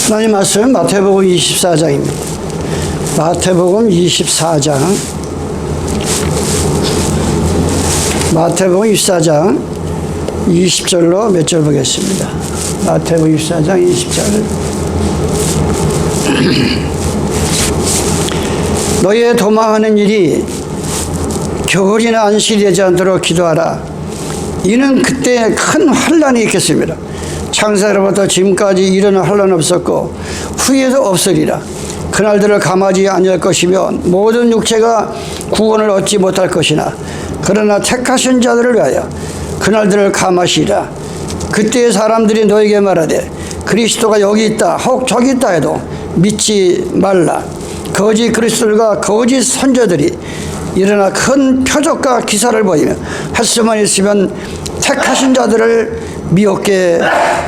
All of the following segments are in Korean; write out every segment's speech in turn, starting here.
하나님 말씀 마태복음 24장입니다. 마태복음 24장. 마태복음 24장 20절로 몇 절 보겠습니다. 마태복음 24장 20절. 너희의 도망하는 일이 겨울이나 안식이 되지 않도록 기도하라. 이는 그때 큰 환란이 있겠습니다. 창세로부터 지금까지 이런 환란 없었고 후에도 없으리라. 그날들을 감하지 아니할 것이며 모든 육체가 구원을 얻지 못할 것이나 그러나 택하신 자들을 위하여 그날들을 감하시리라. 그때의 사람들이 너에게 말하되 그리스도가 여기 있다 혹 저기 있다 해도 믿지 말라. 거짓 그리스도들과 거짓 선조들이 일어나 큰 표적과 기사를 보이며 할 수만 있으면 택하신 자들을 미혹게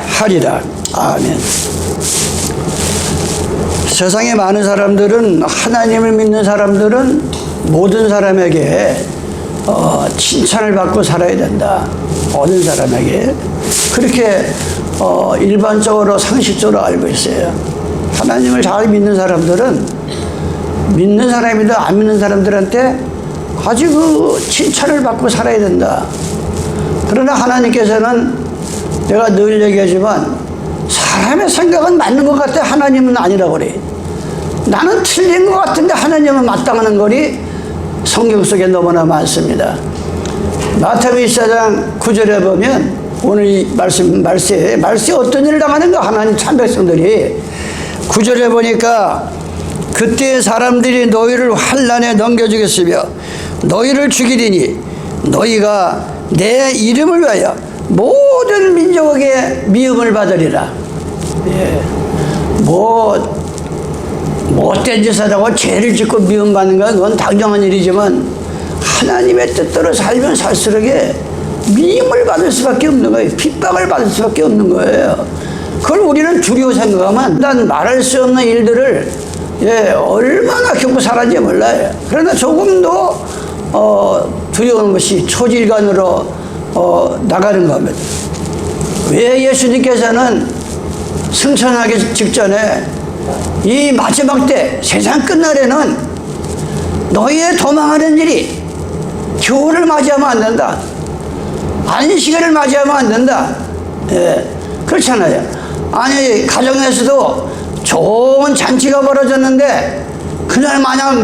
하리라. 아멘. 세상에 많은 사람들은, 하나님을 믿는 사람들은 모든 사람에게 칭찬을 받고 살아야 된다. 어느 사람에게 그렇게 일반적으로 상식적으로 알고 있어요. 하나님을 잘 믿는 사람들은 믿는 사람이든 안 믿는 사람들한테 아주 그 칭찬을 받고 살아야 된다. 그러나 하나님께서는 내가 늘 얘기하지만 사람의 생각은 맞는 것 같아 하나님은 아니라고 그래. 나는 틀린 것 같은데 하나님은 마땅하는 거리 성경 속에 너무나 많습니다. 마태복음 24장 9절에 보면 오늘 이 말세에 어떤 일을 당하는가 하나님 참 백성들이 9절에 보니까 그때 사람들이 너희를 환난에 넘겨주겠으며 너희를 죽이리니 너희가 내 이름을 위하여 모든 민족에게 미움을 받으리라. 예. 못된 짓을 하고 죄를 짓고 미움받는 건 그건 당연한 일이지만 하나님의 뜻대로 살면 살수록에 미움을 받을 수밖에 없는 거예요. 핍박을 받을 수밖에 없는 거예요. 그걸 우리는 두려워 생각하면 난 말할 수 없는 일들을 얼마나 겪고 살았는지 몰라요. 그러나 조금도 두려운 것이 초질관으로 나가는 겁니다. 왜 예수님께서는 승천하기 직전에 이 마지막 때 세상 끝날에는 너희의 도망하는 일이 겨울을 맞이하면 안 된다. 안식일을 맞이하면 안 된다. 그렇잖아요. 아니 가정에서도 좋은 잔치가 벌어졌는데 그날 만약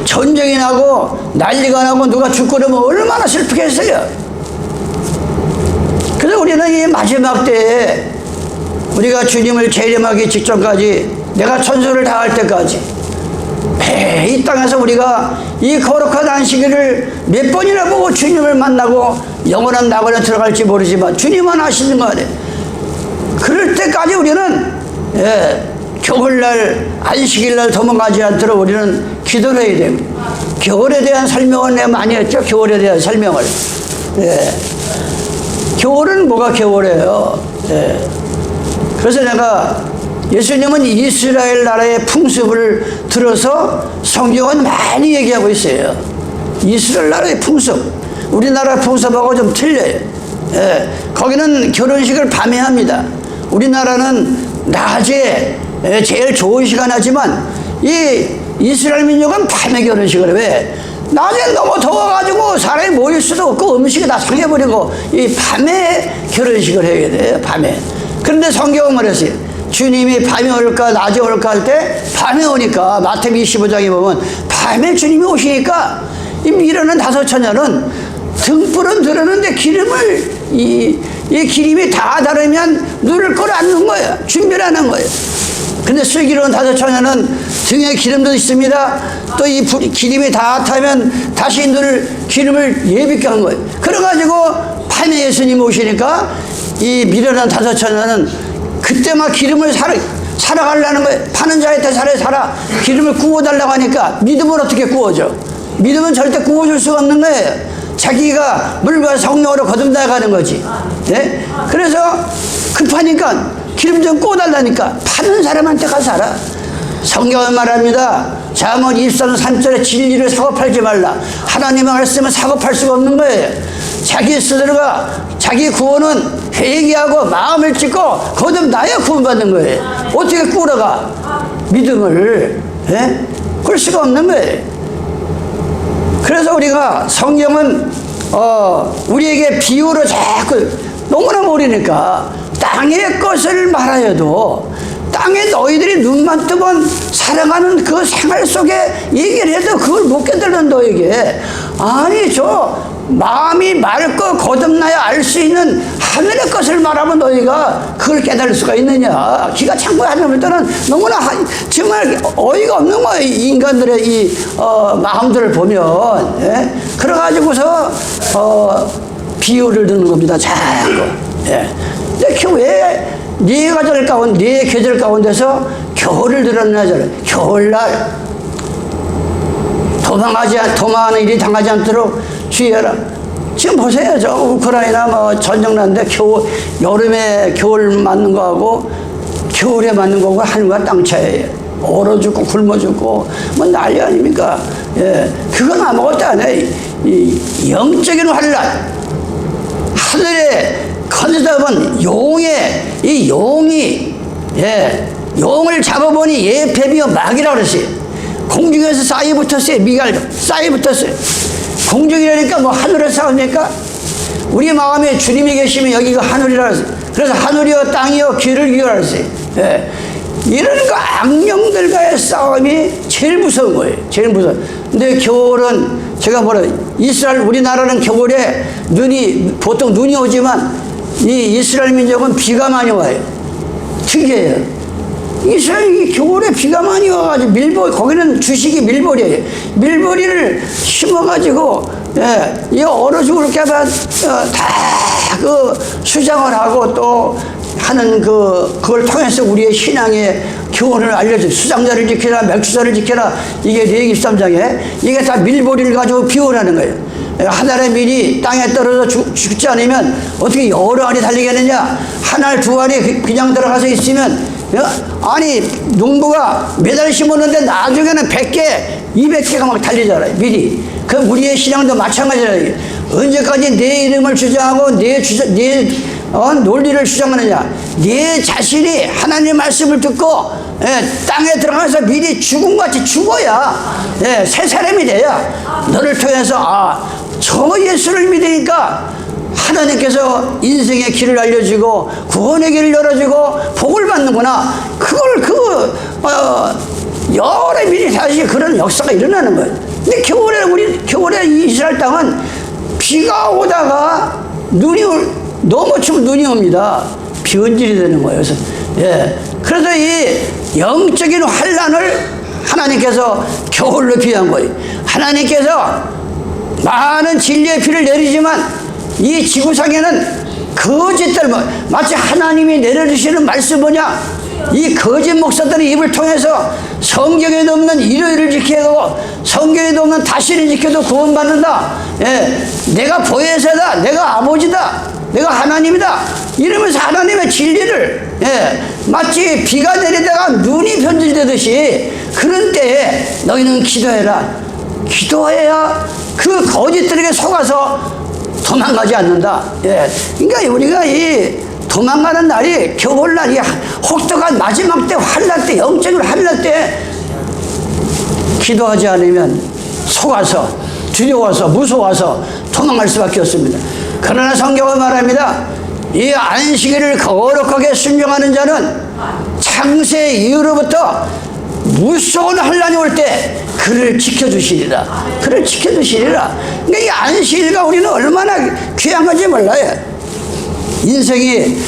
전쟁이 나고 난리가 나고 누가 죽고 그러면 얼마나 슬프겠어요. 그래서 우리는 이 마지막 때에 우리가 주님을 재림하기 직전까지 내가 천수를 다할 때까지 이 땅에서 우리가 이 거룩한 안식일을 몇 번이나 보고 주님을 만나고 영원한 낙원에 들어갈지 모르지만 주님만 아시는 거 아니에요. 그럴 때까지 우리는 겨울날 안식일날 도망가지 않도록 우리는 기도를 해야 됩니다. 겨울에 대한 설명을 내가 많이 했죠. 겨울에 대한 설명을. 겨울은 뭐가 겨울이에요. 그래서 내가 예수님은 이스라엘 나라의 풍습을 들어서 성경은 많이 얘기하고 있어요. 이스라엘 나라의 풍습, 우리나라 풍습하고 좀 틀려요. 거기는 결혼식을 밤에 합니다. 우리나라는 낮에 제일 좋은 시간 하지만 이 이스라엘 민족은 밤에 결혼식을 해. 왜? 낮에 너무 더워가지고 사람이 모일 수도 없고 음식이 다 상해버리고 이 밤에 결혼식을 해야 돼요. 밤에. 그런데 성경은 말했어요. 주님이 밤에 올까 낮에 올까 할 때 밤에 오니까 마태복음 25장에 보면 밤에 주님이 오시니까 이 미르는 5처녀는 등불은 들었는데 기름을 이 기름이 다 다르면 눈을 끌어안는 거예요. 준비를 하는 거예요. 근데 슬기로운 5처녀는 등에 기름도 있습니다. 또 이 기름이 다 타면 다시 기름을 예비게 한 거예요. 그래가지고 밤에 예수님 오시니까 이 미련한 5처녀는 그때 막 기름을 사러 가려는 거예요. 파는 자한테 사라. 기름을 구워달라고 하니까 믿음을 어떻게 구워줘? 믿음은 절대 구워줄 수가 없는 거예요. 자기가 물과 성령으로 거듭나 가는 거지. 그래서 급하니까 기름 좀 구워달라니까 파는 사람한테 가서 사라. 성경은 말합니다. 잠언 23장 3절에 진리를 사고 팔지 말라. 하나님의 말씀은 사고 팔 수가 없는 거예요. 자기 스스로가 자기 구원은 회개하고 마음을 찢고 거듭나야 구원받는 거예요. 어떻게 꾸려가 믿음을 그럴 수가 없는 거예요. 그래서 우리가 성경은 우리에게 비유로 자꾸 너무나 모르니까 땅의 것을 말하여도 땅에 너희들이 눈만 뜨면 살아가는 그 생활 속에 얘기를 해도 그걸 못 깨달는 너에게 아니 저 마음이 맑고 거듭나야 알 수 있는 하늘의 것을 말하면 너희가 그걸 깨달을 수가 있느냐. 기가 찬 거야. 하는 때는 너무나 정말 어이가 없는 거예요. 이 인간들의 이 마음들을 보면 그래가지고서 비유를 듣는 겁니다. 자꾸. 근데 왜 네 계절 가운데서 겨울을 들었나잖아요. 겨울날 도망하는 일이 당하지 않도록 주의해라. 지금 보세요. 저 우크라이나 뭐 전쟁 났는데 여름에 겨울 맞는 거하고 겨울에 맞는 거하고 하늘과 땅 차이에요. 얼어 죽고 굶어 죽고 뭐 난리 아닙니까? 그건 아무것도 안 해. 이 영적인 환란, 하늘에 건져다 이 용이 용을 잡아보니 뱀이요 마귀라고 그랬어요. 공중에서 쌀이 붙었어요. 쌀이 붙었어요. 공중이라니까 뭐 하늘에 싸우니까 우리 마음에 주님이 계시면 여기가 하늘이라 그랬어요. 그래서 하늘이요 땅이요 귀를 기울이라 그랬어요. 이런 거 악령들과의 싸움이 제일 무서운 거예요. 제일 무서워. 근데 겨울은 제가 이스라엘 우리나라는 겨울에 보통 눈이 오지만 이 이스라엘 민족은 비가 많이 와요. 특이해요. 이스라엘이 겨울에 비가 많이 와가지고 거기는 주식이 밀보리예요. 밀보리를 심어가지고 이 얼어 죽을까봐 다 수장을 하고 또 하는 그걸 통해서 우리의 신앙의 교훈을 알려줘. 수장자를 지켜라, 맥주자를 지켜라. 이게 레위기 13장에 이게 다 밀보리를 가지고 비유하는 거예요. 한 알의 밀이 땅에 떨어져 죽지 않으면 어떻게 여러 알이 달리겠느냐. 한 알, 두 알이 그냥 들어가서 있으면 아니 농부가 매달 심었는데 나중에는 100개, 200개가 막 달리잖아요. 밀이. 그 우리의 신앙도 마찬가지잖아요. 언제까지 내 이름을 주장하고 내 논리를 주장하느냐. 내 자신이 하나님의 말씀을 듣고 땅에 들어가서 미리 죽음같이 죽어야 새 사람이 돼야 너를 통해서 저 예수를 믿으니까 하나님께서 인생의 길을 알려주고 구원의 길을 열어주고 복을 받는구나. 그걸 여러 미리 다시 그런 역사가 일어나는 거예요. 근데 겨울에 이스라엘 땅은 비가 오다가 너무 추면 눈이 옵니다. 비원질이 되는 거예요. 그래서 이 영적인 환란을 하나님께서 겨울로 비유한 거예요. 하나님께서 많은 진리의 비를 내리지만 이 지구상에는 거짓들, 마치 하나님이 내려주시는 말씀 이 거짓 목사들의 입을 통해서 성경에도 없는 일요일을 지키고 성경에도 없는 다시를 지켜도 구원받는다. 내가 보혜사다, 내가 아버지다, 내가 하나님이다 이러면서 하나님의 진리를 마치 비가 내리다가 눈이 변질되듯이 그런 때에 너희는 기도해라. 기도해야 그 거짓들에게 속아서 도망가지 않는다. 그러니까 우리가 이 도망가는 날이 겨울날이 혹독한 마지막 때 환난 때 영적으로 환난 때 기도하지 않으면 속아서 두려워서 무서워서 도망갈 수밖에 없습니다. 그러나 성경은 말합니다. 이 안식일을 거룩하게 순종하는 자는 창세 이후로부터 무서운 환난이 올 때 그를 지켜주시리라. 그를 지켜주시리라. 그러니까 이 안식일과 우리는 얼마나 귀한 건지 몰라요. 인생이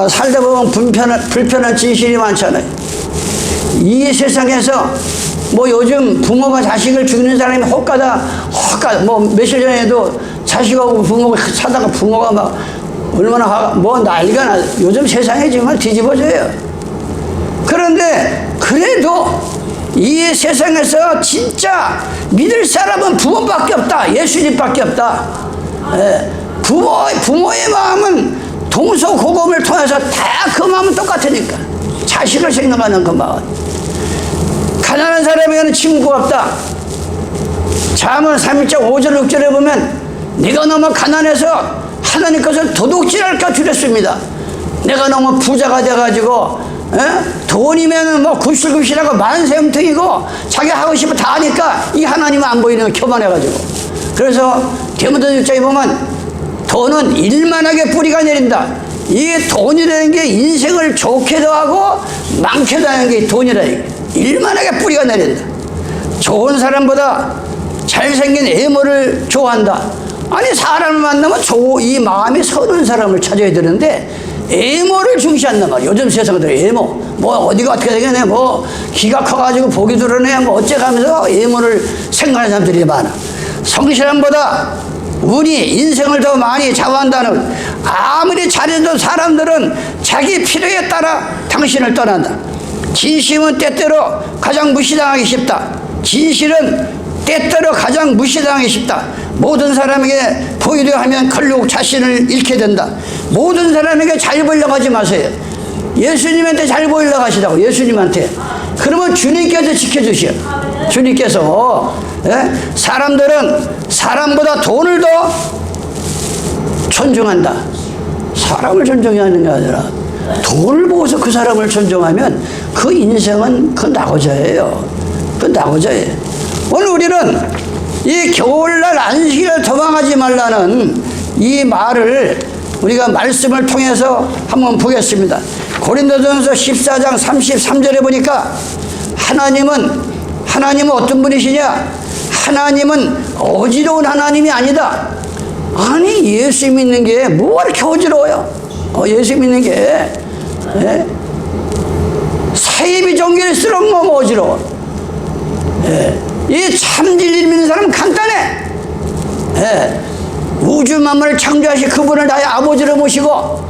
살다 보면 불편한 진실이 많잖아요. 이 세상에서 뭐 요즘 부모가 자식을 죽이는 사람이 혹가다 뭐 며칠 전에도 자식하고 부모가 사다가 부모가 막 얼마나 뭐 난리가 나. 요즘 세상이 정말 뒤집어져요. 그런데 그래도 이 세상에서 진짜 믿을 사람은 부모밖에 없다. 예수님밖에 없다. 부모의 마음은 동서고금을 통해서 다 그 마음은 똑같으니까. 자식을 생각하는 그 마음. 가난한 사람에게는 친구가 없다. 잠언 3일장 5절 6절에 보면 내가 너무 가난해서 하나님께서 도둑질할까 두렵습니다. 내가 너무 부자가 돼가지고 돈이면 뭐 굽실굽실하고 만세음통이고 자기 하고 싶어 다 하니까 이 하나님은 안 보이는 거 교만해가지고. 그래서 디모데 6장에 보면 돈은 일만하게 뿌리가 내린다. 이 돈이라는 게 인생을 좋게도 하고 많게도 하는 게 돈이라는 게 일만하게 뿌리가 내린다. 좋은 사람보다 잘생긴 외모를 좋아한다. 아니 사람을 만나면 이 마음이 서는 사람을 찾아야 되는데 외모를 중시한단 말이야. 요즘 세상들 외모 뭐 어디가 어떻게 되겠네, 뭐 키가 커가지고 복이 드러내 뭐 어째가면서 외모를 생각하는 사람들이 많아. 성실함보다 운이 인생을 더 많이 좌우한다는, 아무리 잘해도 사람들은 자기 필요에 따라 당신을 떠난다. 진심은 때때로 가장 무시당하기 쉽다. 진실은 때때로 가장 무시당하기 쉽다. 모든 사람에게 보이려 하면 결국 자신을 잃게 된다. 모든 사람에게 잘 보이려고 하지 마세요. 예수님한테 잘 보이려고 하시라고. 예수님한테. 그러면 주님께서 지켜주시오. 주님께서. 사람들은 사람보다 돈을 더 존중한다. 사람을 존중하는 게 아니라 돈을 보고서 그 사람을 존중하면 그 인생은 그 낙오자예요. 그 낙오자예요. 오늘 우리는 이 겨울날 안식일을 도망하지 말라는 이 말을 우리가 말씀을 통해서 한번 보겠습니다. 고린도전서 14장 33절에 보니까 하나님은 어떤 분이시냐? 하나님은 어지러운 하나님이 아니다. 아니 예수 믿는 게 뭐가 이렇게 어지러워요? 예수 믿는 게 사이비 종교를 쓰는 거 어지러워. 이 참진리를 믿는 사람은 간단해. 우주 만물을 창조하신 그분을 나의 아버지로 모시고,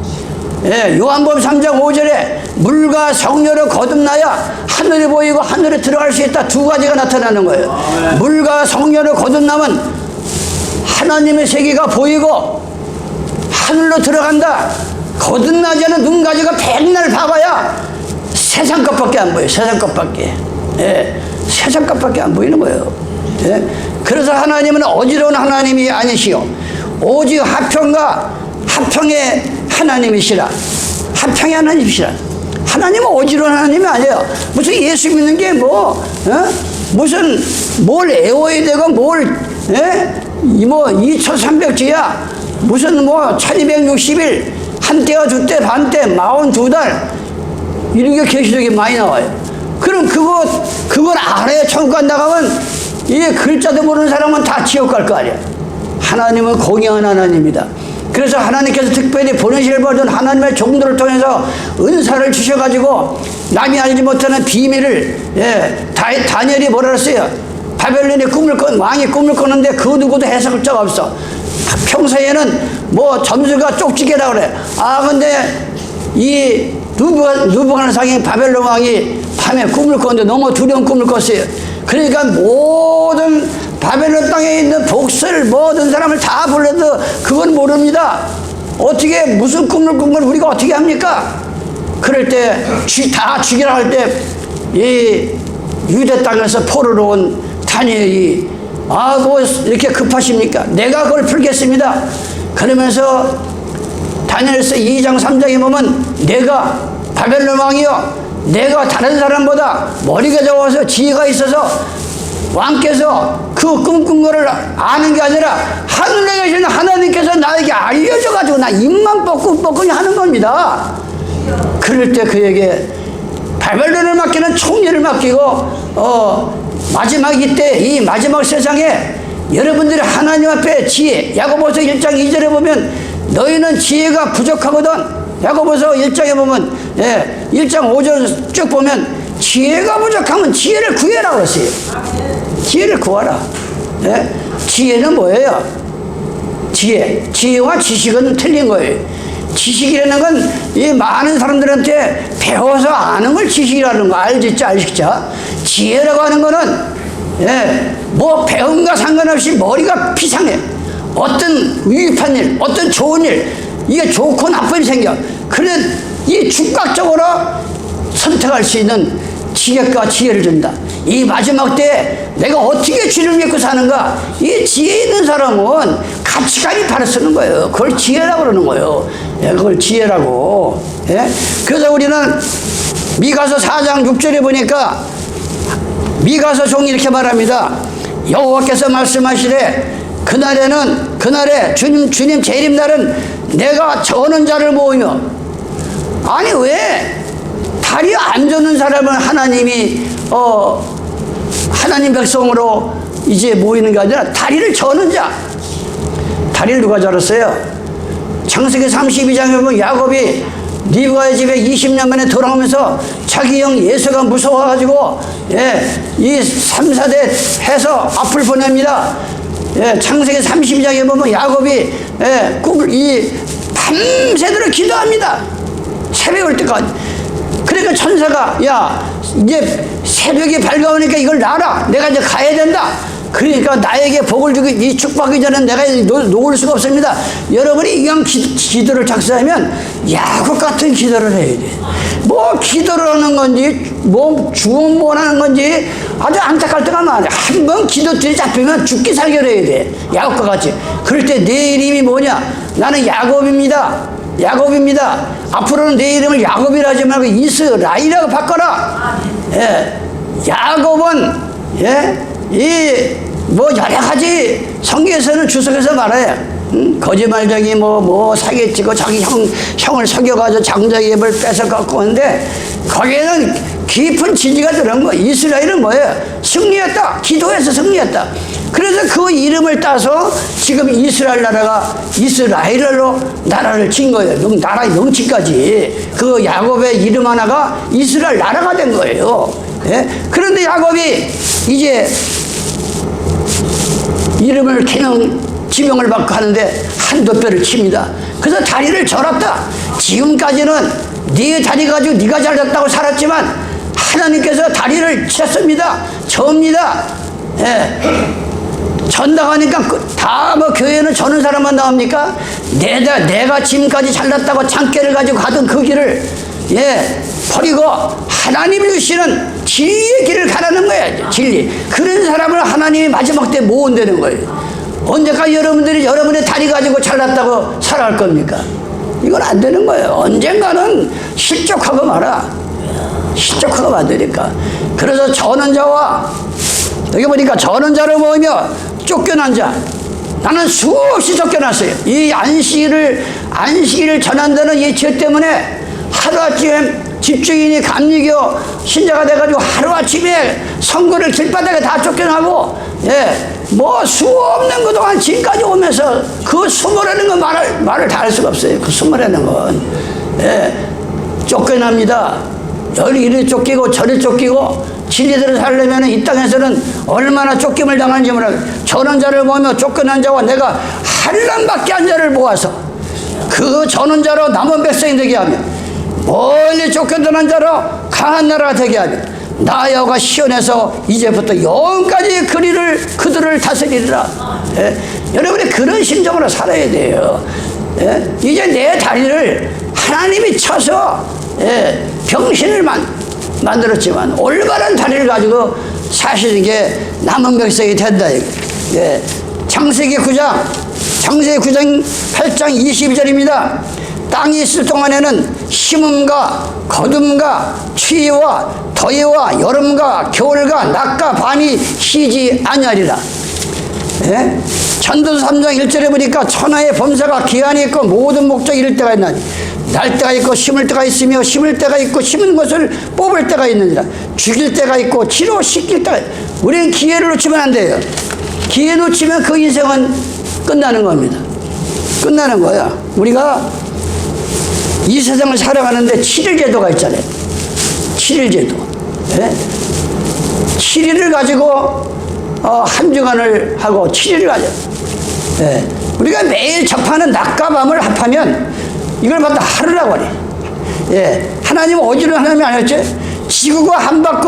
요한복음 3장 5절에 물과 성령으로 거듭나야 하늘이 보이고 하늘에 들어갈 수 있다. 두 가지가 나타나는 거예요. 물과 성령으로 거듭나면 하나님의 세계가 보이고 하늘로 들어간다. 거듭나지 않은 눈 가지고 백날 봐봐야 세상 것밖에 안 보여요. 세상 것밖에. 세상 것밖에 안 보이는 거예요. 그래서 하나님은 어지러운 하나님이 아니시오. 오직 화평의 하나님이시라. 화평의 하나님이시라. 하나님은 어지러운 하나님이 아니에요. 무슨 예수 믿는 게 무슨 뭘 애워야 되고 뭐 2300주야 무슨 1260일 한때와 두때 반때 42달 이런 게 계시록에 많이 나와요. 그럼 그걸 알아야 천국 간다 가면 이 글자도 모르는 사람은 다 지옥 갈 거 아니야. 하나님은 공의한 하나님이다. 그래서 하나님께서 특별히 보내실 받은 하나님의 종들을 통해서 은사를 주셔가지고 남이 알지 못하는 비밀을, 다니엘이 뭐라 그랬어요? 바벨론의 왕이 꿈을 꿨는데 그 누구도 해석할 자가 없어. 평소에는 뭐 점수가 쪽지게라 그래. 근데 이 누부갓네살이 바벨론 왕이 밤에 꿈을 꿨는데 너무 두려운 꿈을 꿨어요. 그러니까 모든 바벨론 땅에 있는 복설 모든 사람을 다 불러도 그건 모릅니다. 어떻게 무슨 꿈을 꾼 걸 우리가 어떻게 합니까? 그럴 때 다 죽이라 할 때 이 유대 땅에서 포로로 온 다니엘이 뭐 이렇게 급하십니까? 내가 그걸 풀겠습니다. 그러면서 다니엘서 2장 3장에 보면 내가 바벨론 왕이요 내가 다른 사람보다 머리가 좋아서 지혜가 있어서 왕께서 그 꿈꾼 거를 아는 게 아니라 하늘에 계시는 하나님께서 나에게 알려줘가지고 나 입만 뻐끔뻐끔히 하는 겁니다. 그럴 때 그에게 바벨론을 맡기는 총리를 맡기고 마지막이 때 이 마지막 세상에 여러분들이 하나님 앞에 지혜, 야고보서 1장 2절에 보면 너희는 지혜가 부족하거든. 야고보서 1장에 보면 1장 5절 쭉 보면 지혜가 부족하면 지혜를 구해라 그랬어요. 지혜를 구하라. 지혜는 뭐예요? 지혜와 지식은 틀린 거예요. 지식이라는 건 이 많은 사람들한테 배워서 아는 걸 지식이라는 거 알겠죠? 지혜라고 하는 거는 뭐 배움과 상관없이 머리가 피상해. 어떤 유익한 일, 어떤 좋은 일, 이게 좋고 나쁜 일이 생겨. 그래 이 즉각적으로 선택할 수 있는 지혜과 지혜를 준다. 이 마지막 때에 내가 어떻게 주를 믿고 사는가? 이 지혜 있는 사람은 가치관이 바로 쓰는 거예요. 그걸 지혜라고 그러는 거예요. 예, 그걸 지혜라고. 예? 그래서 우리는 미가서 4장 6절에 보니까 미가서 종이 이렇게 말합니다. 여호와께서 말씀하시되 그날에 주님 재림날은 내가 저는 자를 모으며. 아니 왜 다리 안 저는 사람을 하나님이 하나님 백성으로 이제 모이는 게 아니라 다리를 저는 자. 다리를 누가 저었어요? 창세기 32장에 보면 야곱이 리브가의 집에 20년 만에 돌아오면서 자기 형 예수가 무서워가지고 이 3, 4대 해서 앞을 보냅니다. 창세기 32장에 보면 야곱이 꿈을 밤새도록 기도합니다. 새벽 올 때까지. 그러니까 천사가 야 이제 새벽이 밝아오니까 이걸 놔라. 내가 이제 가야 된다. 그러니까 나에게 복을 주기 이 축복하기 전에 내가 놓을 수가 없습니다. 여러분이 이왕 기도를 작성하면 야곱 같은 기도를 해야 돼. 뭐 기도를 하는 건지 뭐 주원본 하는 건지 아주 안타까울 때가 많아. 한번 기도 들이잡히면 죽기 살기를 해야 돼. 야곱과 같이. 그럴 때 내 이름이 뭐냐? 나는 야곱입니다. 야곱입니다. 앞으로는 내 이름을 야곱이라 하지 말고 이스라엘이라고 바꿔라. 야곱은 여러 가지 성경에서는 주석해서 말해. 거짓말쟁이 사기치고 자기 형을 속여가지고 장자의 입을 뺏어갖고 오는데 거기에는 깊은 진리가 들어간 거야. 이스라엘은 뭐예요? 승리했다. 기도해서 승리했다. 그래서 그 이름을 따서 지금 이스라엘 나라가 이스라엘로 나라를 친 거예요. 나라의 명칭까지. 그 야곱의 이름 하나가 이스라엘 나라가 된 거예요. 그런데 야곱이 이제 이름을 지명을 받고 하는데 한두 뼈를 칩니다. 그래서 다리를 절었다. 지금까지는 네 다리 가지고 네가 잘됐다고 살았지만 하나님께서 다리를 쳤습니다. 접니다. 전당하니까 다 교회는 저는 사람만 나옵니까? 내가 지금까지 잘났다고 장깨를 가지고 가던 그 길을 버리고 하나님이 주시는 진리의 길을 가라는 거야. 진리. 그런 사람을 하나님이 마지막 때 모은다는 거예요. 언제까지 여러분의 다리 가지고 잘났다고 살아갈 겁니까? 이건 안 되는 거예요. 언젠가는 실족하고 말아. 실족하고 만드니까. 그래서 저는 자와 여기 보니까 저는 자를 모으며 쫓겨난 자. 나는 수없이 쫓겨났어요. 이 안식일을 전한다는 이 죄 때문에 하루아침에 집주인이 감리교 신자가 돼가지고 하루아침에 선거를 길바닥에 다 쫓겨나고 수 없는 그동안 지금까지 오면서 그 수모라는 건 말을 다 할 수가 없어요. 그 수모라는 건 쫓겨납니다. 이리 쫓기고 저리 쫓기고 진리대로 살려면 이 땅에서는 얼마나 쫓김을 당하는지 몰라. 저는 자를 보며 쫓겨난 자와 내가 한람밖에 한 자를 모아서 그 저는 자로 남은 백성이 되게 하며 멀리 쫓겨난 자로 강한 나라가 되게 하며 나 여호와가 시온에서 이제부터 영원까지 그들을 다스리리라. 여러분이 그런 심정으로 살아야 돼요. 이제 내 다리를 하나님이 쳐서 병신을 만들었지만 올바른 다리를 가지고 사시는 게 남은 백성이 된다. 창세기 9장 8장 22절입니다. 땅이 있을 동안에는 심음과 거둠과 추위와 더위와 여름과 겨울과 낮과 밤이 쉬지 아니하리라. 전도서 3장 1절에 보니까 천하의 범사가 기한이 있고 모든 목적이 이를 때가 있나니 날 때가 있고 심을 때가 있으며 심을 때가 있고 심은 것을 뽑을 때가 있느니라. 죽일 때가 있고 치료 시킬 때가 있고. 우리는 기회를 놓치면 안 돼요. 기회 놓치면 그 인생은 끝나는 겁니다. 끝나는 거야. 우리가 이 세상을 살아가는데 7일 제도가 있잖아요. 7일 제도. 7일을 가지고 한 주간을 하고 7일을 가져. 우리가 매일 접하는 낮과 밤을 합하면 이걸 갖다 하루라고 그래. 하나님은 어지러운 하나님이 아니었죠. 지구가 한 바퀴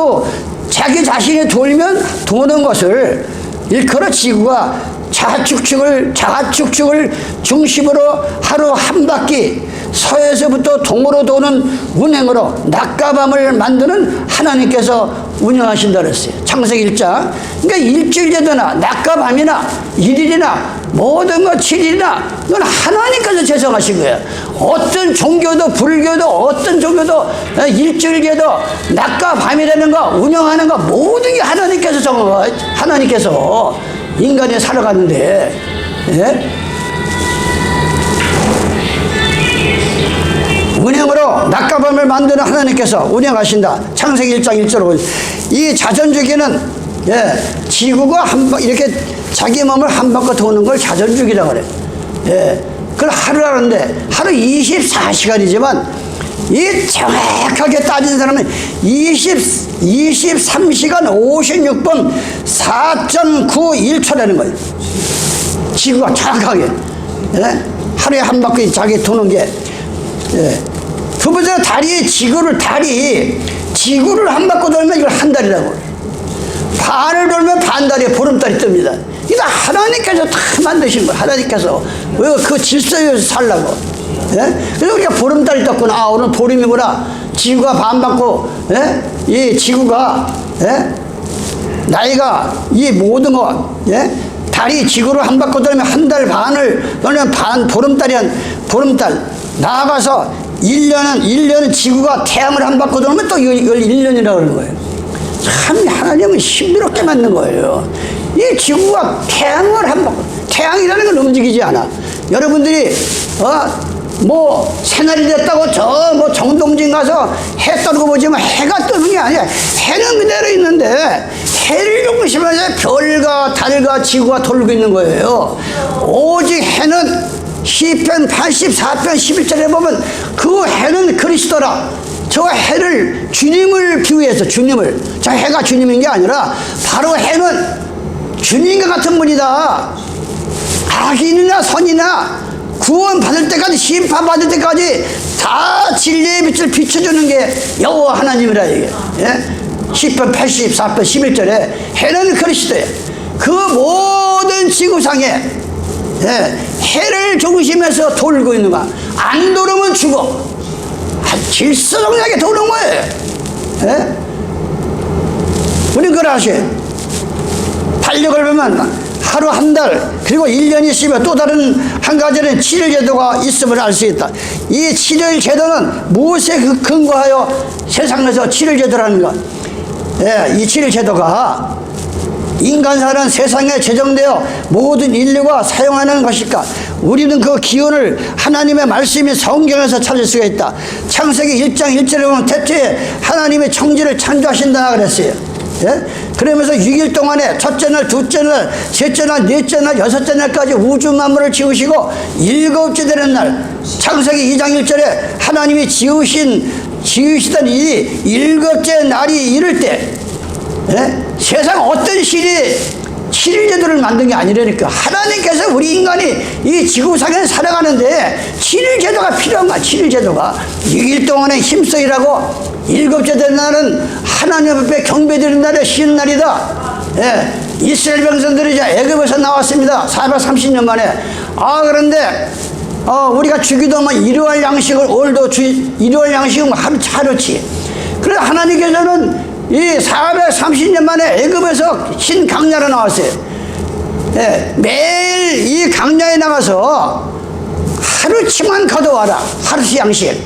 자기 자신이 돌면 도는 것을 일컬어 지구가 자하축축을 중심으로 하루 한 바퀴 서에서부터 동으로 도는 운행으로 낮과 밤을 만드는 하나님께서 운영하신다 그랬어요. 창세기 1장. 그러니까 일주일 제도나 낮과 밤이나 일일이나 모든 것 7일이나 이건 하나님께서 제정하신 거예요. 어떤 종교도 불교도 어떤 종교도 일주일 제도 낮과 밤이라는 거 운영하는 거 모든 게 하나님께서 정한 하나님께서 인간이 살아가는데, 예? 운행으로 낮과 밤을 만드는 하나님께서 운영하신다. 창세기 1장 1절로. 이 자전주기는, 예, 지구가 이렇게 자기 몸을 한 바퀴 도는 걸 자전주기라고 그래. 예, 그걸 하루라는데 하루 24시간이지만 이 정확하게 따진 사람은 23시간 56분 4.91초라는 거예요. 지구가 정확하게, 예? 하루에 한 바퀴 자기 도는 게. 예. 두 번째는 지구를 한 바퀴 돌면 이걸 한 달이라고. 반을 돌면 반달에 보름달이 뜹니다. 이거 하나님께서 다 만드신 거예요. 하나님께서. 왜 그 질서에서 살라고. 예? 그래서 우리가 보름달이 떴구나. 아, 오늘 보름이구나. 지구가 반 받고, 예? 이 지구가, 예? 나이가 이 모든 것, 예? 달이 지구를 한 바퀴 돌면 한 달 반을 돌면 보름달. 나아가서 1년은 지구가 태양을 한 바퀴 돌면 또 이걸 1년이라고 그러는 거예요. 참 하나님은 신비롭게 만든 거예요. 이 지구가 태양을 한 바퀴, 태양이라는 건 움직이지 않아. 여러분들이 뭐 새날이 됐다고 뭐 정동진 가서 해 떠는 거 보지만 해가 뜨는 게 아니야. 해는 그대로 있는데 해를 중심으로 별과 달과 지구가 돌고 있는 거예요. 오직 해는 시편 84편 11절에 보면 그 해는 그리스도라. 저 해를 주님을 비유해서 주님을, 저 해가 주님인 게 아니라 바로 해는 주님과 같은 분이다. 악인이나 선이나 구원 받을 때까지, 심판 받을 때까지 다 진리의 빛을 비춰주는 게 여호와 하나님이라 이게. 예? 시편 84편 11절에 해는 그리스도예요. 그 모든 지구상에, 예, 해를 중심에서 돌고 있는 거야. 안 돌으면 죽어. 질서정연하게 도는 거예요. 예? 우리 그걸 아셔요. 달력을 보면 하루 한 달, 그리고 1년이 있으면 또 다른 한 가지는 7일 제도가 있음을 알 수 있다. 이 7일 제도는 무엇에 근거하여 세상에서 7일 제도라는 것. 예, 이 7일 제도가 인간사는 세상에 제정되어 모든 인류가 사용하는 것일까? 우리는 그 기원을 하나님의 말씀이 성경에서 찾을 수가 있다. 창세기 1장 1절에 보면 태초에 하나님의 청지를 창조하신다 그랬어요. 예? 그러면서 6일 동안에 첫째 날, 둘째 날, 셋째 날, 넷째 날, 여섯째 날까지 우주 만물을 지으시고 일곱째 되는 날, 창세기 2장 1절에 하나님이 지으시던 이 일곱째 날이 이를 때, 예? 세상 어떤 실이 7일 제도를 만든 게 아니라니까. 하나님께서 우리 인간이 이 지구상에 살아가는데 7일 제도가 필요한 거야. 7일 제도가 6일 동안에 힘써 일하고 일곱째 된 날은 하나님 앞에 경배드리는 날에 쉬는 날이다. 예, 이스라엘 백성들이 이제 애굽에서 나왔습니다. 430년 만에. 그런데 우리가 주기도면 일요일 양식을 오늘도 일요일 양식은 하루치. 그래서 하나님께서는 이 430년 만에 애굽에서 신 강야로 나왔어요. 예, 매일 이 강야에 나가서 하루치만 거둬와라. 하루치 양식.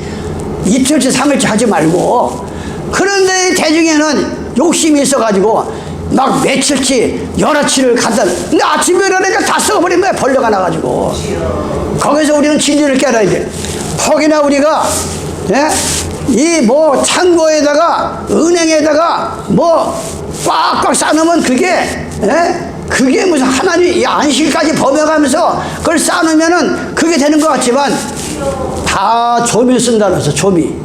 이틀치 3일치 하지 말고. 그런데 대중에는 욕심이 있어가지고 막 며칠치 여러치를 갖다. 근데 아침에 일어나니까 다 썩어버린 거야. 벌레가 나가지고. 거기서 우리는 진리를 깨달아야 돼. 혹이나 우리가, 예? 이 뭐 창고에다가 은행에다가 뭐 꽉꽉 싸놓으면 그게, 예? 그게 무슨 하나님 이 안식일까지 범해가면서 그걸 싸놓으면은 그게 되는 것 같지만 다 조미 쓴다 그래서 조미.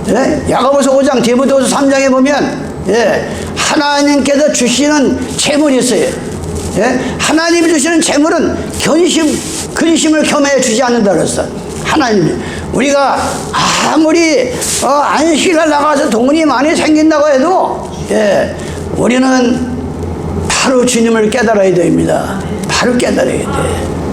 예? 야고보서 5장 디모데후서 3장에 보면, 예, 하나님께서 주시는 재물이 있어요. 예? 하나님이 주시는 재물은 근심을 겸해 주지 않는다 그랬어. 하나님이. 우리가 아무리 안식일 나가서 돈이 많이 생긴다고 해도, 예, 우리는 바로 주님을 깨달아야 됩니다. 바로 깨달아야 돼.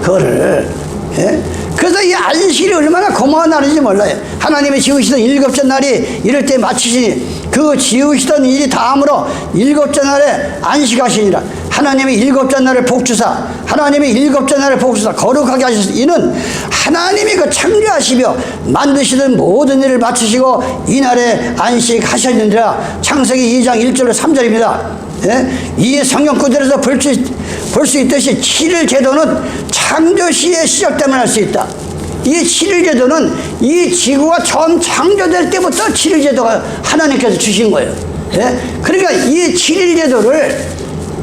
그거를. 예? 그래서 이 안식일이 얼마나 고마운 날인지 몰라요. 하나님이 지으시던 일곱째 날이 이럴 때 마치시니 그 지으시던 일이 다음으로 일곱째 날에 안식하시니라. 하나님이 일곱째 날을 복주사, 하나님이 일곱째 날을 복주사 거룩하게 하셔서 이는 하나님이 그 창조하시며 만드시던 모든 일을 마치시고 이날에 안식하셨느니라. 창세기 2장 1절로 3절입니다. 예? 이 성경 구절에서 볼 수 있듯이 7일 제도는 창조 시에 시작됨을 알 수 있다. 이 7일 제도는 이 지구가 처음 창조될 때부터 7일 제도가 하나님께서 주신 거예요. 예? 그러니까 이 7일 제도를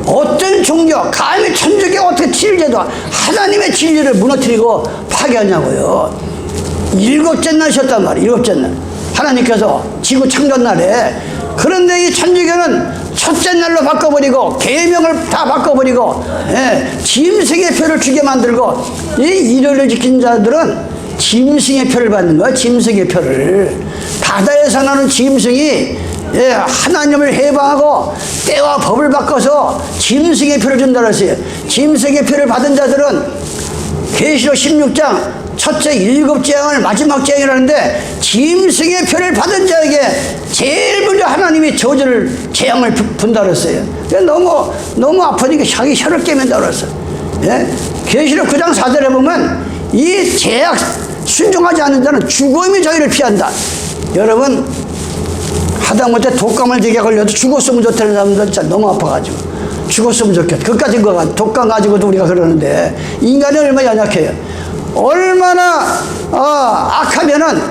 어떤 종교, 감히 천주교가 어떻게 7일 제도, 하나님의 진리를 무너뜨리고 파괴하냐고요. 일곱째 날이셨단 말이에요. 일곱째 날. 하나님께서 지구 창조 날에. 그런데 이 천주교는 첫째 날로 바꿔버리고 계명을 다 바꿔버리고 짐승의 표를 주게 만들고 이 일요일을 지킨 자들은 짐승의 표를 받는 거야. 짐승의 표를. 바다에서 나는 짐승이 하나님을 해방하고 때와 법을 바꿔서 짐승의 표를 준다고 했어요. 짐승의 표를 받은 자들은 계시록 16장 첫째 일곱 재앙을 마지막 재앙이라는데 짐승의 표를 받은 자에게 제일 먼저 하나님이 저주를 재앙을 분다 그랬어요. 너무 아프니까 자기 혀를 깨맨다 그랬어요. 예? 계시록 9장 4절에 보면 이 제약 순종하지 않는 자는 죽음이 저희를 피한다. 여러분 하다못해 독감을 되게 걸려도 죽었으면 좋다는 사람들 진짜 너무 아파가지고 죽었으면 좋겠다. 그까짓 거 독감 가지고도 우리가 그러는데 인간이 얼마나 연약해요. 얼마나 악하면은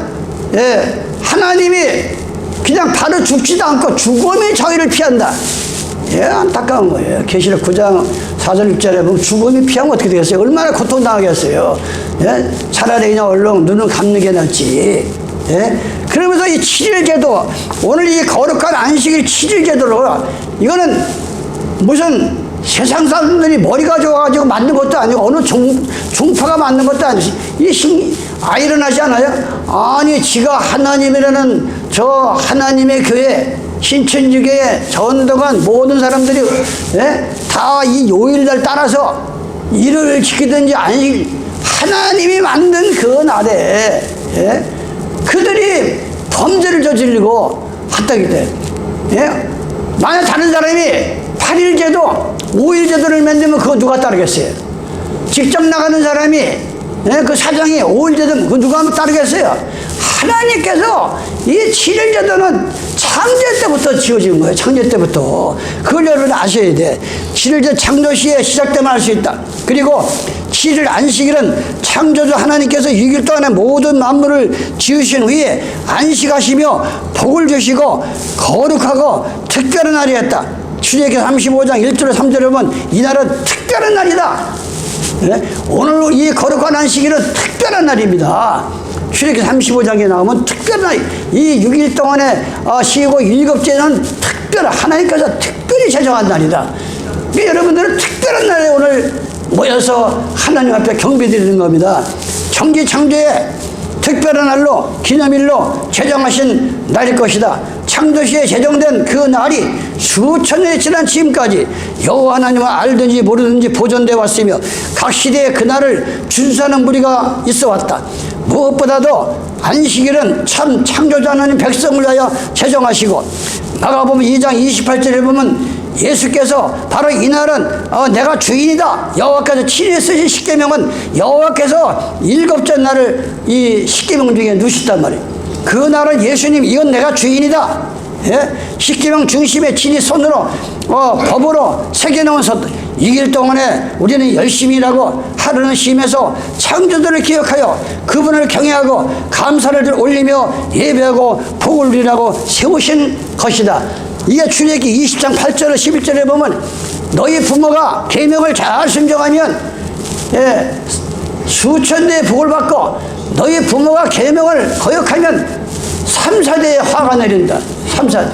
하나님이 그냥 바로 죽지도 않고 죽음이 저희를 피한다. 안타까운 거예요. 계시록 9장 4절 6절에 보면 죽음이 피하면 어떻게 되겠어요? 얼마나 고통당하겠어요. 차라리 그냥 얼른 눈을 감는 게 낫지. 그러면서 이 7일 제도, 오늘 이 거룩한 안식일 7일 제도로, 이거는 무슨 세상 사람들이 머리가 좋아가지고 만든 것도 아니고 어느 종파가 만든 것도 아니고 아이러나지 않아요? 아니 지가 하나님이라는 저 하나님의 교회 신천지교회 전도관 모든 사람들이 다 이 요일날 따라서 일을 지키든지 안식 하나님이 만든 그 날에 그들이 범죄를 저지르고 했다기 때문에 만약 다른 사람이 8일 제도 5일 제도를 만들면 그거 누가 따르겠어요? 직접 나가는 사람이 그 사장이 5일 제도면 그거 누가 따르겠어요? 하나님께서 이 7일 제도는 창조 때부터 지어진 거예요. 창조 때부터. 그걸 여러분 아셔야 돼. 7일 제도 창조시에 시작되면 알 수 있다. 그리고 7일 안식일은 창조주 하나님께서 6일 동안에 모든 만물을 지으신 후에 안식하시며 복을 주시고 거룩하고 특별한 날이었다. 출애굽기 35장 1절에 3절에 보면 이 날은 특별한 날이다. 오늘 이 거룩한 안식일은 특별한 날입니다. 출애굽기 35장에 나오면 특별한 날, 이 6일 동안에 쉬고 일곱째는 특별한, 하나님께서 특별히 제정한 날이다. 그러니까 여러분들은 특별한 날에 오늘 모여서 하나님 앞에 경배드리는 겁니다. 천지 창조의 특별한 날로 기념일로 제정하신 날일 것이다. 창조시에 제정된 그 날이 수천 년이 지난 지금까지 여호와 하나님을 알든지 모르든지 보존되어 왔으며 각 시대에 그 날을 준수하는 무리가 있어 왔다. 무엇보다도 안식일은 참 창조자 하나님 백성을 위하여 제정하시고 마가복음 2장 28절에 보면 예수께서 바로 이 날은 내가 주인이다. 여호와께서 친히 쓰신 십계명은 여호와께서 일곱째 날을 이 십계명 중에 넣으셨단 말이에요. 그 날은 예수님 이건 내가 주인이다. 십계명 중심에 친히 손으로 법으로 새겨놓은 것. 2일 동안에 우리는 열심히 일하고 하루는 쉼에서 창조주를 기억하여 그분을 경외하고 감사를 올리며 예배하고 복을 누리라고 세우신 것이다. 이게 출애굽기 20장 8절 11절에 보면 너희 부모가 계명을 잘 순종하면 수천 대의 복을 받고 너희 부모가 계명을 거역하면 3, 4대의 화가 내린다. 3, 4대.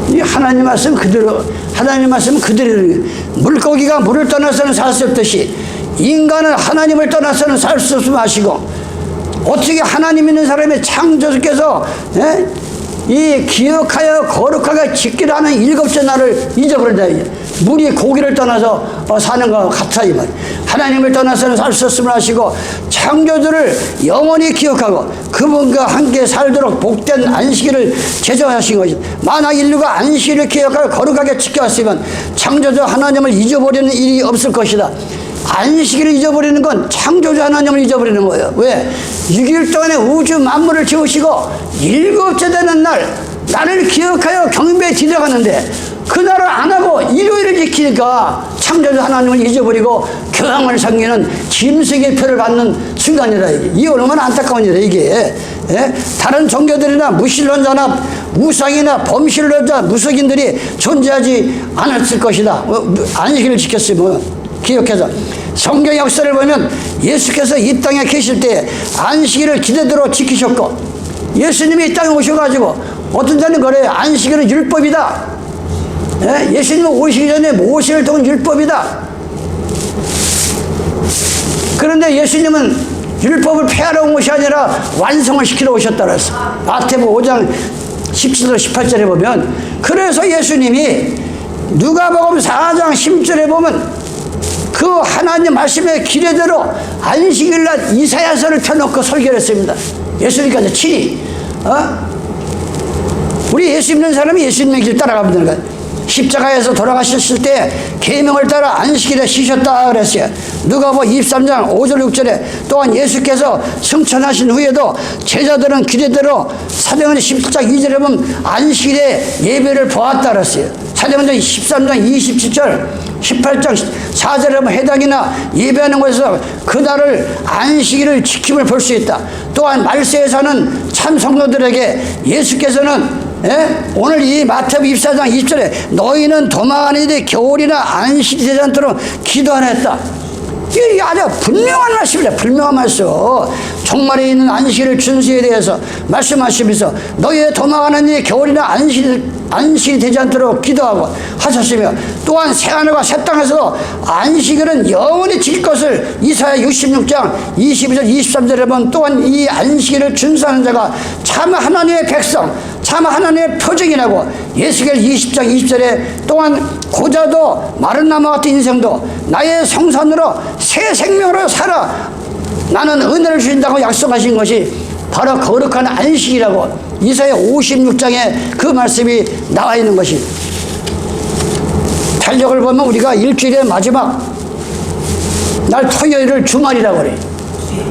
이 하나님 말씀 그대로, 하나님 말씀은 그대로. 물고기가 물을 떠나서는 살 수 없듯이 인간은 하나님을 떠나서는 살 수 없음을 아시고 어떻게 하나님 있는 사람의 창조주께서 이 기억하여 거룩하게 지키라는 일곱째 날을 잊어버린다. 물이 고기를 떠나서 사는 것 같아 이 말. 하나님을 떠나서는 살 수 없음을 아시고 창조주를 영원히 기억하고 그분과 함께 살도록 복된 안식일을 제정하신 것이다. 만약 인류가 안식일을 기억하여 거룩하게 지켜왔으면 창조주 하나님을 잊어버리는 일이 없을 것이다. 안식일을 잊어버리는 건 창조주 하나님을 잊어버리는 거예요. 왜? 6일 동안에 우주 만물을 지으시고 일곱째 되는 날 나를 기억하여 경배에 들어가는데 그날을 안 하고 일요일을 지키니까 창조주 하나님을 잊어버리고 교황을 섬기는 짐승의 표를 받는 순간이라. 이게 얼마나 안타까운 일이야 이게. 예? 다른 종교들이나 무신론자나 우상이나 범신론자 무속인들이 존재하지 않았을 것이다. 안식일을 지켰으면. 기억해서 성경 역사를 보면 예수께서 이 땅에 계실 때 안식일을 기대대로 지키셨고 예수님이 이 땅에 오셔가지고 어떤 자는 그래요. 안식일은 율법이다. 예수님은 오시기 전에 모세를 통한 율법이다. 그런데 예수님은 율법을 폐하러 온 것이 아니라 완성을 시키러 오셨다 그랬어. 마태복음 5장 17절 18절에 보면 그래서 예수님이 누가복음 4장 10절에 보면 그 하나님 말씀의 기례대로 안식일날 이사야서를 펴놓고 설교를 했습니다. 예수님께서 친히 우리 예수 믿는 사람이 예수님의 길 따라가면 되는 거예요. 십자가에서 돌아가셨을 때 계명을 따라 안식일에 쉬셨다 그랬어요. 누가복음 23장 5절 6절에 또한 예수께서 승천하신 후에도 제자들은 기대대로 사도행전 17장 2절에 보면 안식일에 예배를 보았다 그랬어요. 사도행전 13장 27절 18장 4절에 보면 해당이나 예배하는 곳에서 그날을 안식일을 지킴을 볼 수 있다. 또한 말세에 사는 참 성도들에게 예수께서는 오늘 이 마태복음 24장 20절에 너희는 도망하는데 겨울이나 안식이 되지 않도록 기도하라 했다. 이게 아주 분명한 말씀이다. 분명한 말씀. 종말에 있는 안식일을 준수에 대해서 말씀하시면서 너희의 도망하는 일이 겨울이나 안식이 되지 않도록 기도하고 하셨으며 또한 새하늘과 새 땅에서 안식일은 영원히 지킬 것을 이사야 66장 22절 23절에 보면 또한 이 안식일을 준수하는 자가 참 하나님의 백성 참 하나님의 표징이라고 예수겔 20장 20절에 또한 고자도 마른 나무 같은 인생도 나의 성산으로 새 생명으로 살아 나는 은혜를 주신다고 약속하신 것이 바로 거룩한 안식이라고 이사야 56장에 그 말씀이 나와 있는 것이. 달력을 보면 우리가 일주일의 마지막 날 토요일을 주말이라고 그래.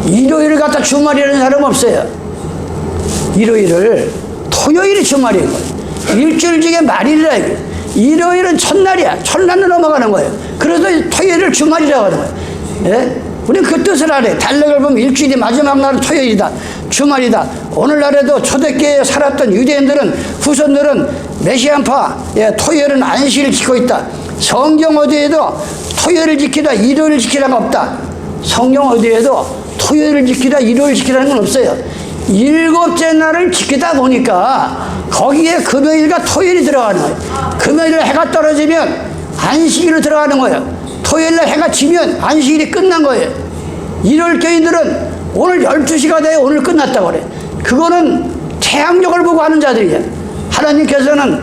일요일을 갖다 주말이라는 사람 없어요. 일요일을 토요일이 주말이에요. 일주일 중에 말일이라. 일요일은 첫날이야. 첫날로 넘어가는 거예요. 그래서 토요일을 주말이라고 하는 거예요. 예? 우리는 그 뜻을 알아요. 달력을 보면 일주일이 마지막 날은 토요일이다. 주말이다. 오늘날에도 초대교회에 살았던 유대인들은 후손들은 메시안파 토요일은 안식일을 지키고 있다. 성경 어디에도 토요일을 지키라 일요일을 지키라가 없다. 성경 어디에도 토요일을 지키라 일요일을 지키라는 건 없어요. 일곱째 날을 지키다 보니까 거기에 금요일과 토요일이 들어가는 거예요. 금요일에 해가 떨어지면 안식일로 들어가는 거예요. 토요일날 해가 지면 안식일이 끝난 거예요. 일요일 교인들은 오늘 12시가 돼야 오늘 끝났다고 그래. 그거는 태양력을 보고 하는 자들이에요. 하나님께서는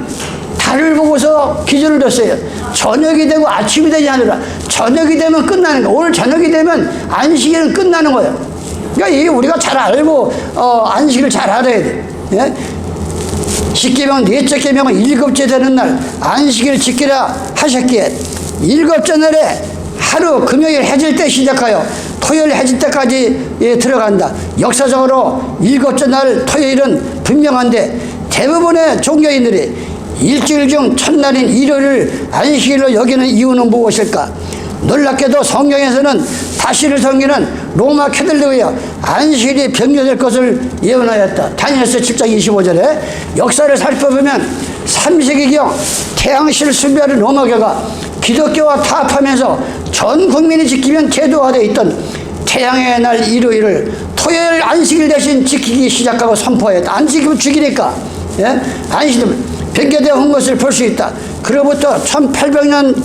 달을 보고서 기준을 뒀어요. 저녁이 되고 아침이 되지 않으라. 저녁이 되면 끝나는 거예요. 오늘 저녁이 되면 안식일은 끝나는 거예요. 그러니까 이게 우리가 잘 알고 안식일을 잘 알아야 돼. 예? 십계명 넷째 계명은 일곱째 되는 날 안식일을 지키라 하셨기에 일곱째 날에 하루 금요일 해질 때 시작하여 토요일 해질 때까지 들어간다. 역사적으로 일곱째 날 토요일은 분명한데 대부분의 종교인들이 일주일 중 첫날인 일요일을 안식일로 여기는 이유는 무엇일까? 놀랍게도 성경에서는 다시를 섬기는 로마 캐들릭에 안식일이 변경될 것을 예언하였다. 다니엘서 7장 25절에 역사를 살펴보면 3세기경 태양실 숭배하는 로마교가 기독교와 타협하면서 전 국민이 지키면 제도화되어 있던 태양의 날 일요일을 토요일 안식일 대신 지키기 시작하고 선포했다. 안식일은 죽이니까 안식일 변경되어 온 것을 볼 수 있다. 그로부터 1800년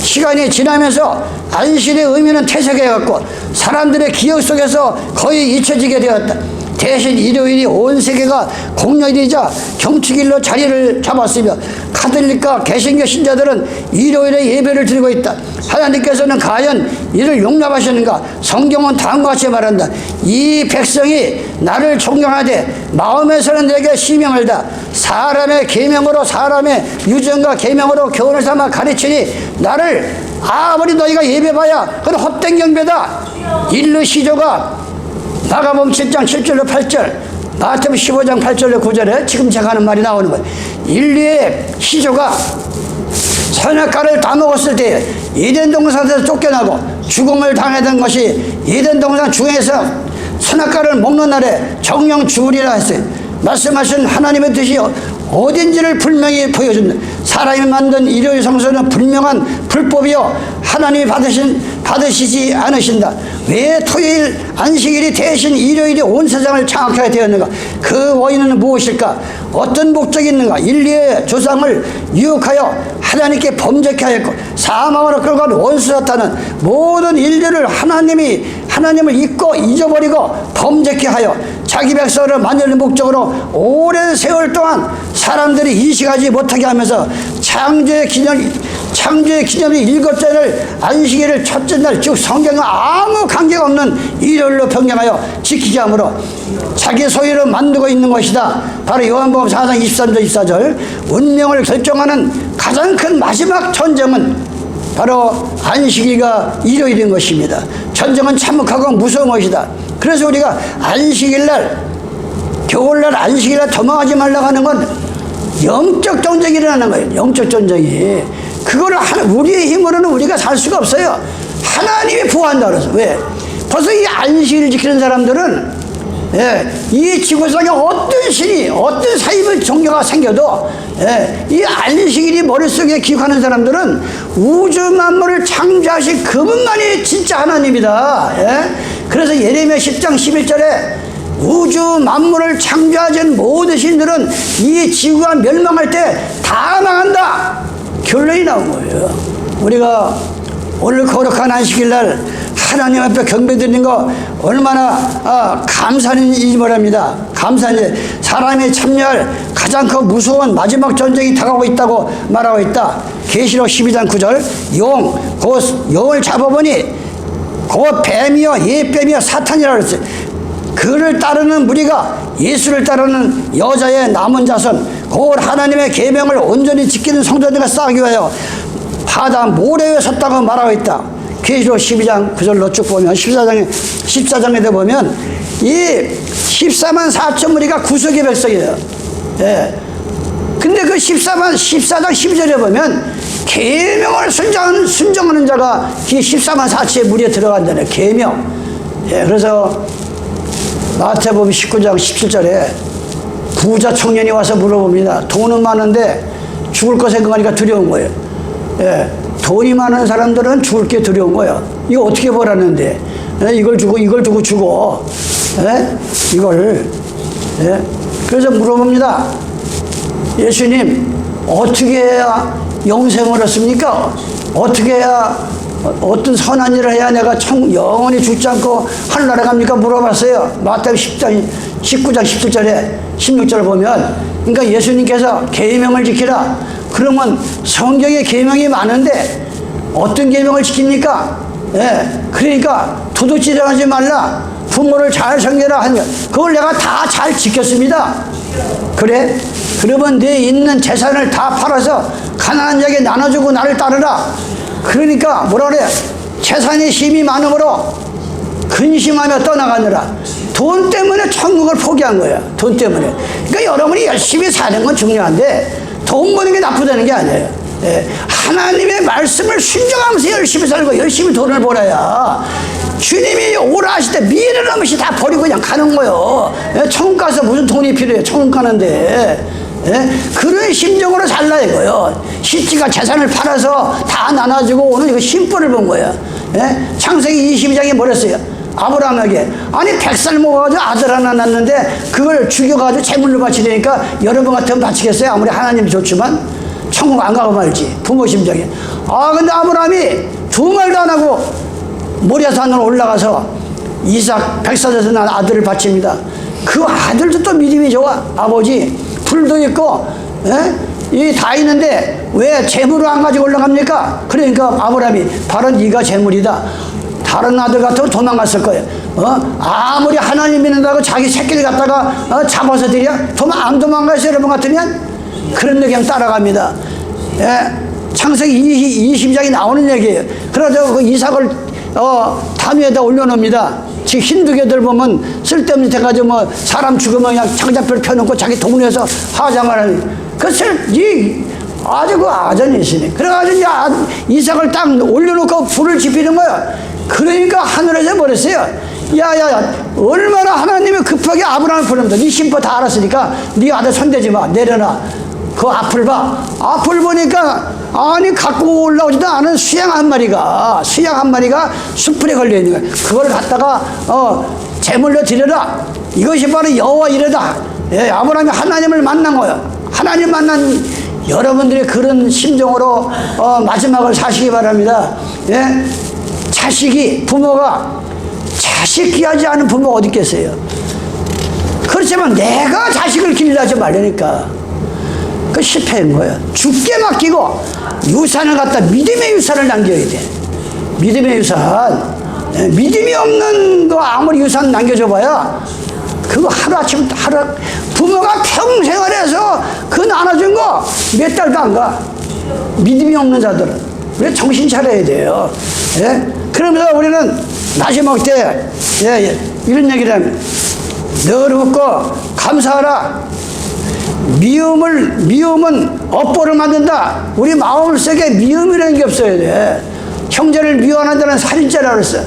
시간이 지나면서 안식일의 의미는 퇴색해갔고 사람들의 기억 속에서 거의 잊혀지게 되었다. 대신 일요일이 온 세계가 공휴일이자 경축일로 자리를 잡았으며 카톨릭과 개신교 신자들은 일요일에 예배를 드리고 있다. 하나님께서는 과연 이를 용납하시는가? 성경은 다음과 같이 말한다. 이 백성이 나를 존경하되 마음에서는 내게 시명을 다 사람의 계명으로 사람의 유전과 계명으로 교훈을 삼아 가르치니 나를 아무리 너희가 예배봐야 그건 헛된 경배다. 인류 시조가 마가복음 7장 7절로 8절, 마태복음 15장 8절로 9절에 지금 제가 하는 말이 나오는 거예요. 인류의 시조가 선악과를 다 먹었을 때 에덴 동산에서 쫓겨나고 죽음을 당하던 것이 에덴 동산 중에서 선악과를 먹는 날에 정령 죽으리라 했어요. 말씀하신 하나님의 뜻이 어딘지를 분명히 보여준다. 사람이 만든 일요일 성소는 분명한 불법이요 하나님이 받으시지 않으신다. 왜 토요일 안식일이 대신 일요일이 온 세상을 장악하게 되었는가? 그 원인은 무엇일까? 어떤 목적이 있는가? 인류의 조상을 유혹하여 하나님께 범죄케 하였고 사망으로 끌고 간 원수 사탄은 모든 인류를 하나님을 잊고 잊어버리고 범죄케 하여 자기 백성을 만드는 목적으로 오랜 세월 동안 사람들이 인식하지 못하게 하면서 창조의 기념일 일곱째를 안식일을 첫째 날 즉 성경과 아무 관계가 없는 일요일로 변경하여 지키게 하므로 자기 소유로 만들고 있는 것이다. 바로 요한복음 4장 23절 24절 운명을 결정하는 가장 큰 마지막 전쟁은 바로 안식일과 일요일인 것입니다. 전쟁은 참혹하고 무서운 것이다. 그래서 우리가 안식일날 겨울날 안식일날 도망하지 말라고 하는 건 영적 전쟁이 일어나는 거예요. 영적 전쟁이. 그거를 우리의 힘으로는 우리가 살 수가 없어요. 하나님이 보호한다 그래서. 왜? 벌써 이 안식일을 지키는 사람들은 이 지구상에 어떤 신이 어떤 사이비 종교가 생겨도 이 안식일이 머릿속에 기억하는 사람들은 우주 만물을 창조하신 그분만이 진짜 하나님이다. 그래서 예레미야 10장 11절에 우주 만물을 창조하신 모든 신들은 이 지구가 멸망할 때 다 망한다. 결론이 나온 거예요. 우리가 오늘 거룩한 안식일날 하나님 앞에 경배드리는 거 얼마나 감사한 일인지 모릅니다. 감사한 일. 사람이 참여할 가장 큰 무서운 마지막 전쟁이 다가오고 있다고 말하고 있다. 계시록 12장 9절 곧 용을 잡아보니 곧 뱀이요 옛뱀이요 사탄이라 그랬어요. 그를 따르는 무리가 예수를 따르는 여자의 남은 자손 곧 하나님의 계명을 온전히 지키는 성도들과 싸우기 위하여 바다 모래 위에 섰다고 말하고 있다. 계시록 12장 9절로 쭉 보면 14장에도 보면 이 14만 4천 무리가 구속의 백성이에요. 근데 그 14장 12절에 보면 계명을 순종하는 자가 이 14만 4천의 무리에 들어간다네. 계명. 그래서 마태복음 19장 17절에 부자 청년이 와서 물어봅니다. 돈은 많은데 죽을 거 생각하니까 두려운 거예요. 돈이 많은 사람들은 죽을 게 두려운 거예요. 이거 어떻게 벌었는데 이걸 주고 이걸 그래서 물어봅니다. 예수님 어떻게 해야 영생을 얻습니까? 어떻게 해야 어떤 선한 일을 해야 내가 영원히 죽지 않고 하늘나라 갑니까? 물어봤어요. 마태복음 19장 17절에 16절 보면 그러니까 예수님께서 계명을 지키라. 그러면 성경에 계명이 많은데 어떤 계명을 지킵니까? 그러니까 도둑질하지 말라. 부모를 잘 섬겨라 하는 것. 그걸 내가 다 잘 지켰습니다. 그래? 그러면 네 있는 재산을 다 팔아서 가난한 자에게 나눠주고 나를 따르라. 그러니까 뭐라 그래? 재산의 힘이 많으므로 근심하며 떠나가느라. 돈 때문에 천국을 포기한 거야. 돈 때문에. 그러니까 여러분이 열심히 사는 건 중요한데 돈 버는 게 나쁘다는 게 아니에요. 하나님의 말씀을 순종하면서 열심히 살고 열심히 돈을 벌어야 주님이 오라 하실 때 미래를 없이 다 버리고 그냥 가는 거예요. 천국 가서 무슨 돈이 필요해? 천국 가는데. 그런 심정으로 살라 이거요. 시치가 재산을 팔아서 다 나눠주고 오늘 이거 심벌을 본 거야. 창세기 22장에 뭐랬어요? 아브라함에게 아니 100살 먹어가지고 아들 하나 낳는데 그걸 죽여가지고 제물로 바치려니까 여러분 같으면 바치겠어요? 아무리 하나님이 좋지만 천국 안 가고 말지. 부모 심정에. 근데 아브라함이 두 말도 안 하고 모리아산으로 올라가서 이삭 백사에서 난 아들을 바칩니다. 그 아들도 또 믿음이 좋아. 아버지 불도 있고 이 다 있는데 왜 재물을 안 가지고 올라갑니까? 그러니까 아브라함이 바로 네가 재물이다. 다른 아들 같으면 도망갔을 거예요. 아무리 하나님 믿는다고 자기 새끼를 갖다가 잡아서 드려? 안 도망가서 여러분 같으면? 그런데 그냥 따라갑니다. 창세기 20장이 나오는 얘기예요. 그래서 그 이삭을 단 위에다 올려놓습니다. 지금 힌두교들 보면 쓸데없는 데 가지고 뭐 사람 죽으면 그냥 장작불 펴놓고 자기 동네에서 화장을 하는 그것을 아주 그 아전이 있으니 그래가지고 이삭을 딱 올려놓고 불을 지피는 거야. 그러니까 하늘에서 버렸어요. 야야야 얼마나 하나님이 급하게 아브라함을 부릅니다. 네 심보 다 알았으니까 네 아들 손대지 마. 내려놔. 그 앞을 봐. 앞을 보니까 아니 갖고 올라오지도 않은 수양 한 마리가 숯불에 걸려있는 거야. 그걸 갖다가 제물로 드려라. 이것이 바로 여호와 이레다. 아브라함이 하나님을 만난 거야. 하나님 만난 여러분들이 그런 심정으로 마지막을 사시기 바랍니다. 부모가 자식 귀하지 않은 부모가 어디 있겠어요. 그렇지만 내가 자식을 길러하지 말라니까 그 실패인 거야. 죽게 맡기고 유산을 갖다 믿음의 유산을 남겨야 돼. 믿음의 유산. 믿음이 없는 거 아무리 유산 남겨줘봐야 그거 하루아침 부모가 평생을 해서 그 나눠준 거 몇 달도 안 가. 믿음이 없는 자들은 우리 정신 차려야 돼요. 그러면서 우리는 마지막 때 이런 얘기를 합니다. 늘 웃고 감사하라. 미움은 업보를 만든다. 우리 마음을 속에 미움이라는 게 없어야 돼. 형제를 미워하는 자는 살인죄라고 그랬어.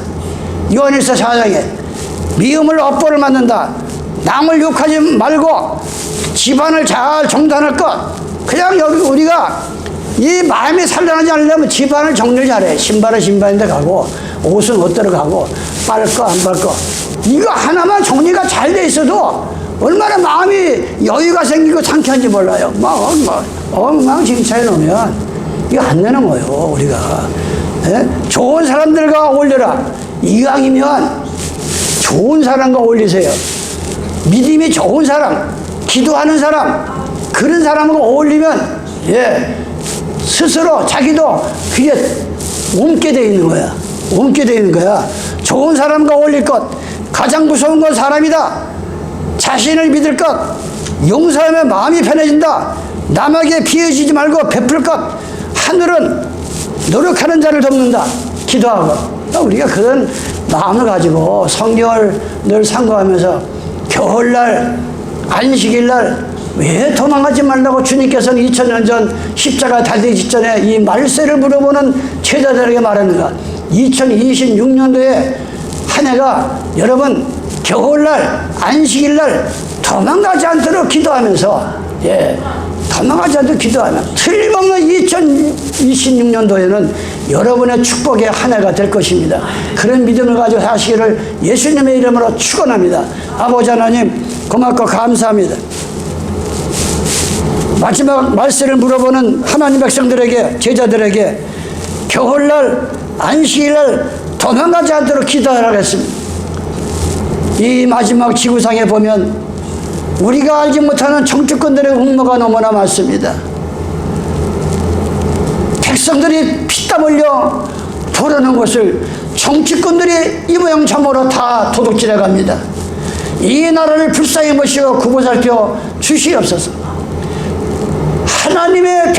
요한일서 4장에 미움을 업보를 만든다. 남을 욕하지 말고 집안을 잘 정돈할 것. 그냥 여기 우리가 이 마음이 산란하지 않으려면 집안을 정리를 잘해. 신발은 신발인데 가고 옷은 옷대로 가고 빨 거 안 빨 거. 이거 하나만 정리가 잘 돼 있어도 얼마나 마음이 여유가 생기고 상쾌한지 몰라요. 엉망진창해 놓으면 이거 안 되는 거예요. 우리가 좋은 사람들과 어울려라. 이왕이면 좋은 사람과 어울리세요. 믿음이 좋은 사람, 기도하는 사람, 그런 사람과 어울리면 스스로 자기도 그게 옮게 돼 있는 거야. 옮게 돼 있는 거야. 좋은 사람과 어울릴 것. 가장 무서운 건 사람이다. 자신을 믿을 것. 용서하면 마음이 편해진다. 남에게 피해지지 말고 베풀 것. 하늘은 노력하는 자를 돕는다. 기도하고. 우리가 그런 마음을 가지고 성경을 늘 상고하면서 겨울날, 안식일날 왜 도망가지 말라고 주님께서는 2000년 전 십자가 달리기 직전에 이 말세를 물어보는 제자들에게 말하는가. 2026년도에 한 해가 여러분 겨울날, 안식일날 도망가지 않도록 기도하면서 도망가지 않도록 기도하면 틀림없는 2026년도에는 여러분의 축복의 한 해가 될 것입니다. 그런 믿음을 가지고 사시기를 예수님의 이름으로 축원합니다. 아버지 하나님 고맙고 감사합니다. 마지막 말세를 물어보는 하나님 백성들에게 제자들에게 겨울날 안식일날 도망가지 않도록 기도하라고 했습니다. 이 마지막 지구상에 보면 우리가 알지 못하는 정치권들의 음모가 너무나 많습니다. 백성들이 피땀 흘려 벌어놓은 것을 정치권들이 이 모양 저모로 다 도둑질해 갑니다. 이 나라를 불쌍히 모시고 구보 살펴 주시옵소서. 하나님의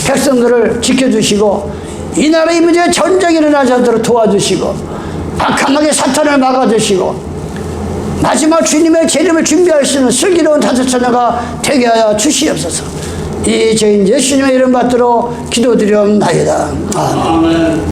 백성들을 지켜주시고 이 나라의 문제에 전쟁이 일어나지 않도록 도와주시고 악함하게 사탄을 막아주시고 마지막 주님의 재림을 준비할 수 있는 슬기로운 다섯 처녀가 되게 하여 주시옵소서. 이 저희 예수님의 이름 받들어 기도드리옵나이다. 아멘.